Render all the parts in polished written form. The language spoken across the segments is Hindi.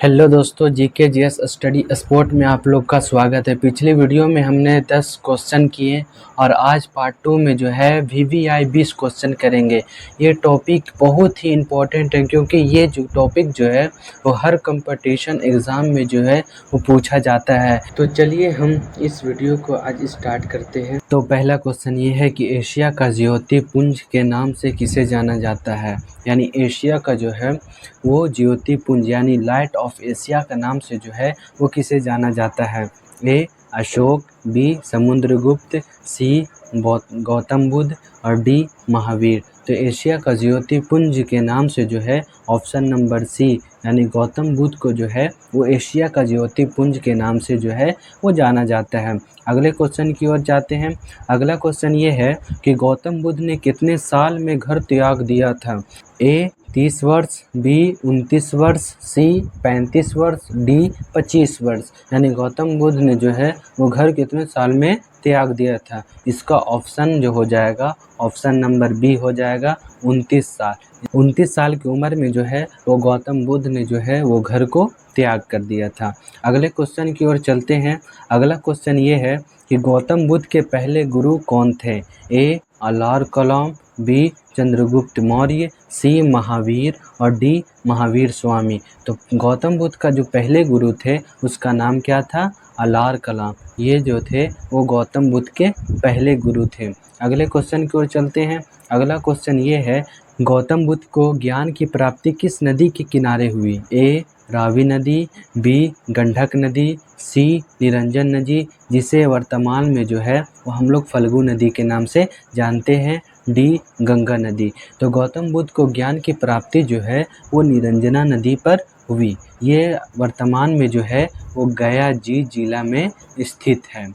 हेलो दोस्तों, जीके जीएस स्टडी स्पोर्ट में आप लोग का स्वागत है। पिछले वीडियो में हमने 10 क्वेश्चन किए और आज पार्ट 2 में जो है वीवीआई 20 क्वेश्चन करेंगे। ये टॉपिक बहुत ही इम्पोर्टेंट है क्योंकि ये जो टॉपिक जो है वो हर कंपटीशन एग्ज़ाम में जो है वो पूछा जाता है। तो चलिए हम इस वीडियो को आज स्टार्ट करते हैं। तो पहला क्वेश्चन ये है कि एशिया का ज्योति पुंज के नाम से किसे जाना जाता है। यानी एशिया का जो है वो ज्योति पुंज यानी लाइट ऑफ एशिया का नाम से जो है वो किसे जाना जाता है। ए अशोक, बी समुद्रगुप्त, सी गौतम बुद्ध और डी महावीर। तो एशिया का ज्योति पुंज के नाम से जो है ऑप्शन नंबर सी यानी गौतम बुद्ध को जो है वो एशिया का ज्योति पुंज के नाम से जो है वो जाना जाता है। अगले क्वेश्चन की ओर जाते हैं। अगला क्वेश्चन ये है कि गौतम बुद्ध ने कितने साल में घर त्याग दिया था। ए 30 वर्ष, बी 29 वर्ष, सी 35 वर्ष, डी 25 वर्ष। यानी गौतम बुद्ध ने जो है वो घर कितने साल में त्याग दिया था। इसका ऑप्शन जो हो जाएगा ऑप्शन नंबर बी हो जाएगा 29 साल। 29 साल की उम्र में जो है वो गौतम बुद्ध ने जो है वो घर को त्याग कर दिया था। अगले क्वेश्चन की ओर चलते हैं। अगला क्वेश्चन ये है कि गौतम बुद्ध के पहले गुरु कौन थे। ए अलार कलाम, बी चंद्रगुप्त मौर्य, सी महावीर और डी महावीर स्वामी। तो गौतम बुद्ध का जो पहले गुरु थे उसका नाम क्या था, अलार कलाम। ये जो थे वो गौतम बुद्ध के पहले गुरु थे। अगले क्वेश्चन की ओर चलते हैं। अगला क्वेश्चन ये है गौतम बुद्ध को ज्ञान की प्राप्ति किस नदी के किनारे हुई। ए रावी नदी, बी गंडक नदी, सी निरंजन नदी जिसे वर्तमान में जो है वो हम लोग फल्गु नदी के नाम से जानते हैं, डी गंगा नदी। तो गौतम बुद्ध को ज्ञान की प्राप्ति जो है वो निरंजना नदी पर हुई। ये वर्तमान में जो है वो गया जिला में स्थित है।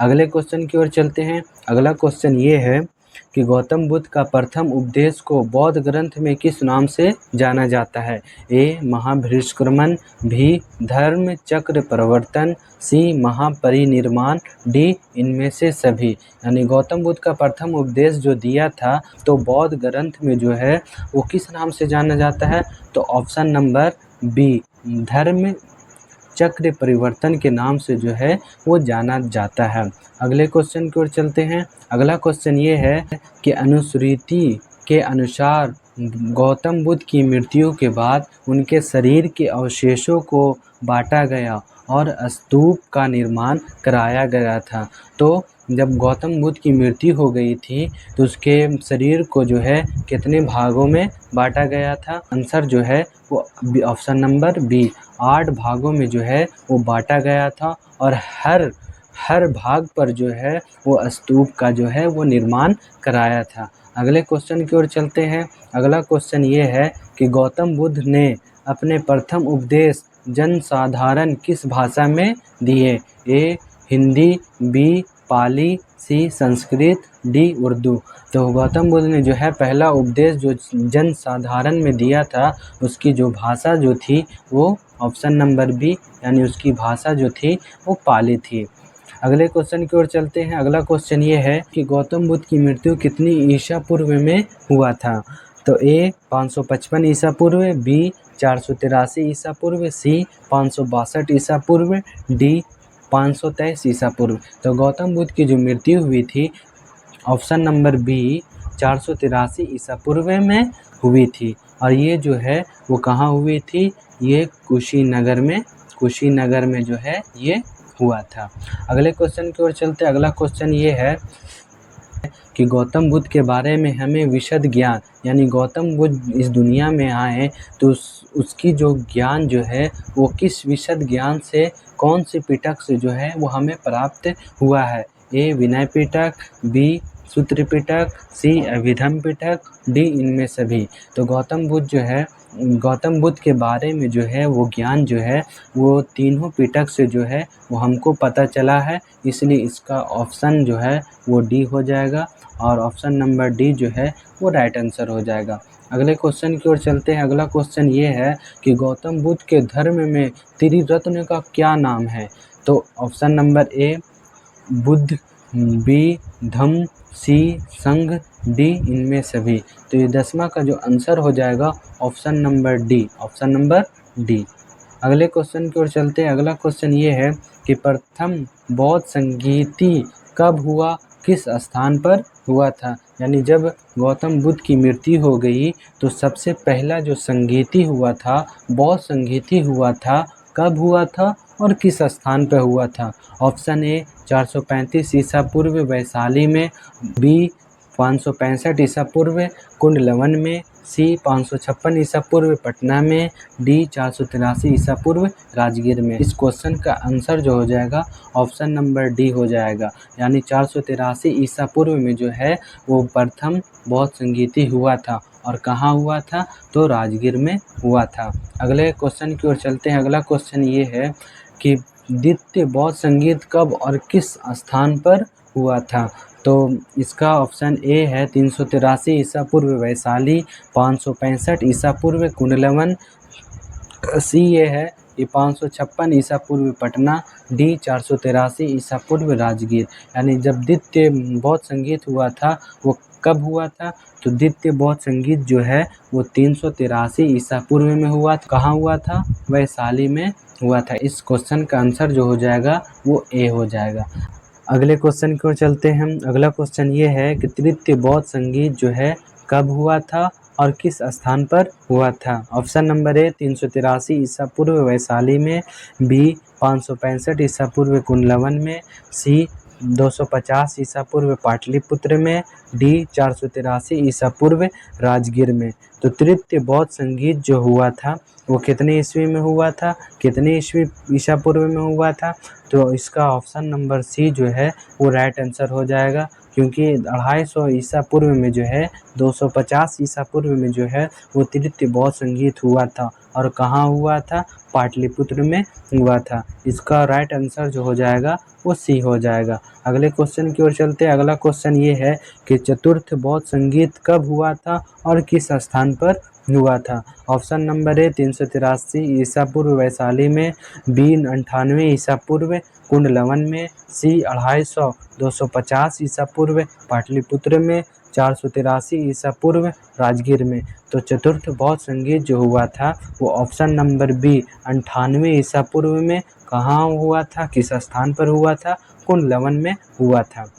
अगले क्वेश्चन की ओर चलते हैं। अगला क्वेश्चन ये है कि गौतम बुद्ध का प्रथम उपदेश को बौद्ध ग्रंथ में किस नाम से जाना जाता है। ए महाभिष्क्रमण, बी धर्म चक्र प्रवर्तन, सी महापरिनिर्वाण, डी इनमें से सभी। यानी गौतम बुद्ध का प्रथम उपदेश जो दिया था तो बौद्ध ग्रंथ में जो है वो किस नाम से जाना जाता है। तो ऑप्शन नंबर बी धर्म चक्र परिवर्तन के नाम से जो है वो जाना जाता है। अगले क्वेश्चन की ओर चलते हैं। अगला क्वेश्चन ये है कि अनुस्मृति के अनुसार गौतम बुद्ध की मृत्यु के बाद उनके शरीर के अवशेषों को बांटा गया और स्तूप का निर्माण कराया गया था। तो जब गौतम बुद्ध की मृत्यु हो गई थी तो उसके शरीर को जो है कितने भागों में बांटा गया था। आंसर जो है वो ऑप्शन नंबर बी 8 भागों में जो है वो बांटा गया था और हर भाग पर जो है वो स्तूप का जो है वो निर्माण कराया था। अगले क्वेश्चन की ओर चलते हैं। अगला क्वेश्चन ये है कि गौतम बुद्ध ने अपने प्रथम उपदेश जनसाधारण किस भाषा में दिए। ए हिंदी, बी पाली, सी संस्कृत, डी उर्दू। तो गौतम बुद्ध ने जो है पहला उपदेश जो जनसाधारण में दिया था उसकी जो भाषा जो थी वो ऑप्शन नंबर बी यानी उसकी भाषा जो थी वो पाली थी। अगले क्वेश्चन की ओर चलते हैं। अगला क्वेश्चन ये है कि गौतम बुद्ध की मृत्यु कितनी ईसा पूर्व में हुआ था। तो ए 555 ईसा पूर्व, बी 483 ईसा पूर्व, सी 562 ईसा पूर्व, डी 523 ईसा पूर्व। तो गौतम बुद्ध की जो मृत्यु हुई थी ऑप्शन नंबर बी 483 ईसा पूर्व में हुई थी और ये जो है वो कहाँ हुई थी, ये कुशीनगर में जो है ये हुआ था। अगले क्वेश्चन की ओर चलते हैं। अगला क्वेश्चन ये है कि गौतम बुद्ध के बारे में हमें विशद ज्ञान यानी गौतम बुद्ध इस दुनिया में आए तो उसकी जो ज्ञान जो है वो किस विशद ज्ञान से कौन से पिटक से जो है वो हमें प्राप्त हुआ है। ए विनय पिटक, बी सूत्र पिटक, सी अभिधम पिटक, डी इनमें सभी। तो गौतम बुद्ध के बारे में जो है वो ज्ञान जो है वो तीनों पिटक से जो है वो हमको पता चला है, इसलिए इसका ऑप्शन जो है वो डी हो जाएगा और ऑप्शन नंबर डी जो है वो राइट आंसर हो जाएगा। अगले क्वेश्चन की ओर चलते हैं। अगला क्वेश्चन ये है कि गौतम बुद्ध के धर्म में त्रिरत्न का क्या नाम है। तो option number A Buddha, B Dhamma, C Sangha, D इनमें सभी। तो ये 10वां का जो आंसर हो जाएगा option number D, option number D. अगले क्वेश्चन की ओर चलते हैं। अगला क्वेश्चन ये है कि प्रथम बौद्ध संगीति कब हुआ, किस स्थान पर हुआ था। यानी जब गौतम बुद्ध की मृत्यु हो गई तो सबसे पहला जो संगीति हुआ था, बौद्ध संगीति हुआ था, कब हुआ था और किस स्थान पर हुआ था। ऑप्शन ए 435 ईसा पूर्व वैशाली में, बी 565 ईसा पूर्व कुंडलवन में, सी 556 ईसा पूर्व पटना में, डी 483 ईसा पूर्व राजगीर में। इस क्वेश्चन का आंसर जो हो जाएगा ऑप्शन नंबर डी हो जाएगा। यानी 483 ईसा पूर्व में जो है वो प्रथम बौद्ध संगीति हुआ था। और कहाँ हुआ था, तो राजगीर में हुआ था। अगले क्वेश्चन की ओर चलते हैं। अगला क्वेश्चन ये है कि द्वितीय बौद्ध संगीत कब और किस स्थान पर हुआ था। तो इसका ऑप्शन ए है 383 ईसा पूर्व वैशाली, 565 ईसा पूर्व कुंडलवन, सी ये है ये 556 ईसा पूर्व पटना, डी 483 ईसा पूर्व राजगीर। यानी जब द्वितीय बौद्ध संगीत हुआ था वो कब हुआ था, तो द्वितीय बौद्ध संगीत जो है वो 383 ईसा पूर्व में हुआ था। कहाँ हुआ था, वैशाली में हुआ था। इस क्वेश्चन का आंसर जो हो जाएगा वो ए हो जाएगा। अगले क्वेश्चन की ओर चलते हैं। अगला क्वेश्चन ये है कि तृतीय बौद्ध संगीत जो है कब हुआ था और किस स्थान पर हुआ था। ऑप्शन नंबर ए 383 ईसा पूर्व वैशाली में, बी 565 ईसा पूर्व कुंडलवन में, सी 250 ईसा पूर्व पाटलिपुत्र में, डी 483 ईसा पूर्व राजगीर में। तो तृतीय बौद्ध संगीत जो हुआ था वो कितने ईस्वी में हुआ था, कितने ईस्वी ईसा पूर्व में हुआ था। तो इसका ऑप्शन नंबर सी जो है वो राइट आंसर हो जाएगा, क्योंकि 250 ईसा पूर्व में जो है 250 ईसा पूर्व में जो है वो तृतीय बौद्ध संगीत हुआ था। और कहाँ हुआ था, पाटलिपुत्र में हुआ था। इसका राइट आंसर जो हो जाएगा वो सी हो जाएगा। अगले क्वेश्चन की ओर चलते हैं। अगला क्वेश्चन ये है कि चतुर्थ बौद्ध संगीत कब हुआ था और किस स्थान पर हुआ था। ऑप्शन नंबर ए 383 ईसा पूर्व वैशाली में, बी 98 ईसा पूर्व कुंडलवन में, सी 250 250 ईसा पूर्व पाटलिपुत्र में, 483 ईसा पूर्व राजगीर में। तो चतुर्थ बौद्ध संगीत जो हुआ था वो ऑप्शन नंबर बी 98 ईसा पूर्व में कहाँ हुआ था, किस स्थान पर हुआ था, कुंडलवन में हुआ था।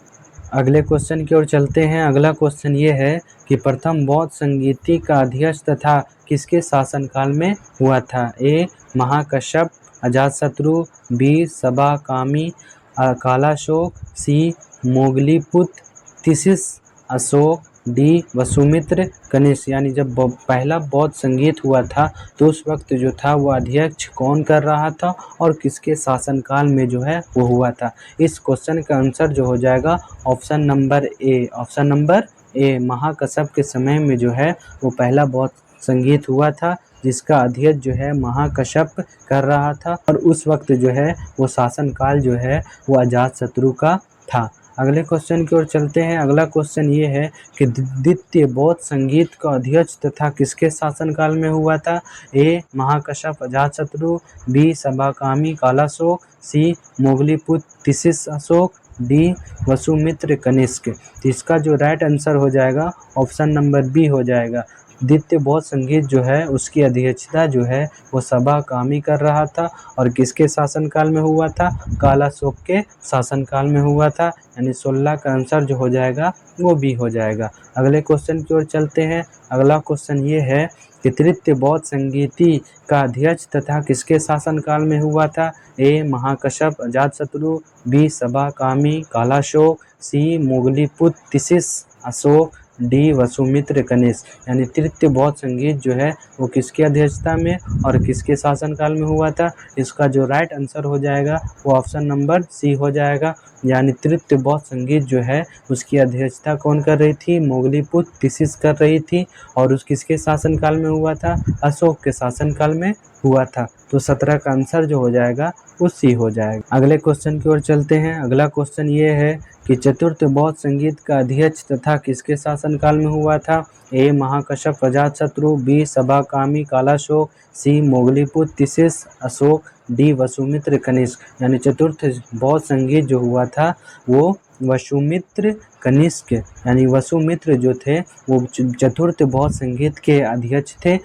अगले क्वेश्चन की ओर चलते हैं। अगला क्वेश्चन ये है कि प्रथम बौद्ध संगीति का अध्यक्ष तथा किसके शासनकाल में हुआ था। ए महाकश्यप अजातशत्रु, बी सबाकामी कालाशोक, सी मोगलीपुत्र तिसिस अशोक, डी वसुमित्र कनिष्क। यानी जब पहला बौद्ध संगीत हुआ था तो उस वक्त जो था वो अध्यक्ष कौन कर रहा था और किसके शासनकाल में जो है वो हुआ था। इस क्वेश्चन का आंसर जो हो जाएगा option number A, option number A Mahakashyap के समय में जो है वो पहला बौद्ध संगीत हुआ था, जिसका अध्यक्ष जो है महाकश्यप कर रहा था। और उस वक्त जो है वो शासनकाल जो है वो अजातशत्रु का था। अगले क्वेश्चन की ओर चलते हैं। अगला क्वेश्चन ये है कि द्वितीय बौद्ध संगीत का अध्यक्ष तथा किसके शासनकाल में हुआ था। ए महाकश्यप अजातशत्रु, बी सबाकामी कालाशोक, सी मोगलीपुत्र तिसिस अशोक, डी वसुमित्र कनिष्क। तो इसका जो राइट आंसर हो जाएगा ऑप्शन नंबर बी हो जाएगा। द्वितीय बौद्ध संगीत जो है उसकी अध्यक्षता जो है वो सबाकामी कर रहा था। और किसके शासनकाल में हुआ था, कालाशोक के शासनकाल में हुआ था। यानी 16 का आंसर जो हो जाएगा वो बी हो जाएगा। अगले क्वेश्चन की ओर चलते हैं। अगला क्वेश्चन ये है कि तृतीय बौद्ध संगीति का अध्यक्ष तथा किसके शासनकाल में हुआ था। ए महाकश्यप अजातशत्रु, बी सबाकामी कालाशोक, सी मोगलीपुत्र तिसिस अशोक, डी वसुमित्र कनिष्क। यानी तृतीय बौद्ध संगीत जो है वो किसकी अध्यक्षता में और किसके शासनकाल में हुआ था। इसका जो राइट आंसर हो जाएगा वो ऑप्शन नंबर सी हो जाएगा। यानी तृतीय बौद्ध संगीत जो है उसकी अध्यक्षता कौन कर रही थी, मोगलीपुत्र तिसिस कर रही थी। और उस किसके शासनकाल में हुआ था, अशोक के शासनकाल में हुआ था। तो 17 का आंसर जो हो जाएगा वो सी हो जाएगा। अगले क्वेश्चन की ओर चलते हैं। अगला क्वेश्चन ये है कि चतुर्थ बौद्ध संगीत का अध्यक्ष तथा किसके शासनकाल में हुआ था। ए महाकश्यप अजातशत्रु, बी सबाकामी कालाशोक, सी मोगलीपुत्र तिसिस अशोक, डी वसुमित्र कनिष्क। यानी चतुर्थ बौद्ध संगीत जो हुआ था वो वसुमित्र कनिष्क यानी वसुमित्र जो थे वो चतुर्थ बौद्ध संगीत के अध्यक्ष थे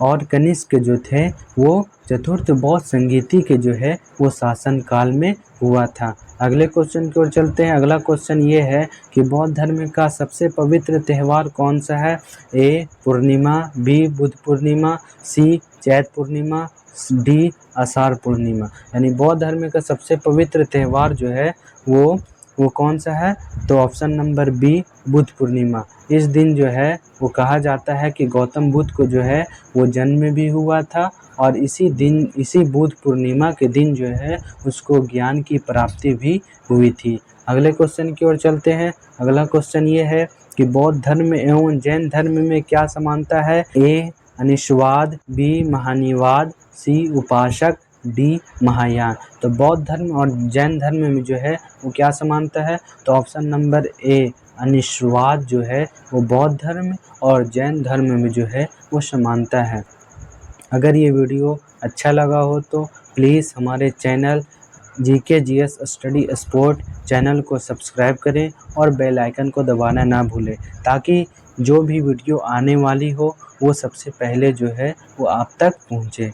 और कनिष्क जो थे वो चतुर्थ बौद्ध संगीति के जो है वो शासन काल में हुआ था। अगले क्वेश्चन की ओर चलते हैं। अगला क्वेश्चन ये है कि बौद्ध धर्म का सबसे पवित्र त्यौहार कौन सा है? ए पूर्णिमा, बी बुद्ध पूर्णिमा, सी चैत्र पूर्णिमा, डी आषाढ़ पूर्णिमा। यानी बौद्ध धर्म का सबसे पवित्र त्यौहार जो है वो कौन सा है? तो option number B Buddha Purnima. इस दिन जो है वो कहा जाता है कि गौतम बुद्ध को जो है वो जन्म भी हुआ था और इसी बुद्ध पूर्णिमा के दिन जो है उसको ज्ञान की प्राप्ति भी हुई थी। अगले क्वेश्चन की ओर चलते हैं। अगला क्वेश्चन ये है कि बौद्ध धर्म एवं जैन धर्म में क्या समानता है? ए अनिश्वाद, बी महानिवाद, सी उपासक, डी महायान। तो बौद्ध धर्म और जैन धर्म में जो है वो क्या समानता है? तो ऑप्शन नंबर ए अनिश्वाद जो है वो बौद्ध धर्म और जैन धर्म में जो है वो समानता है। अगर ये वीडियो अच्छा लगा हो तो प्लीज़ हमारे channel GK GS study sport channel को सब्सक्राइब करें और बेल आइकन को दबाना ना भूलें, ताकि जो भी वीडियो आने वाली हो वो सबसे पहले जो है वो आप तक पहुँचे।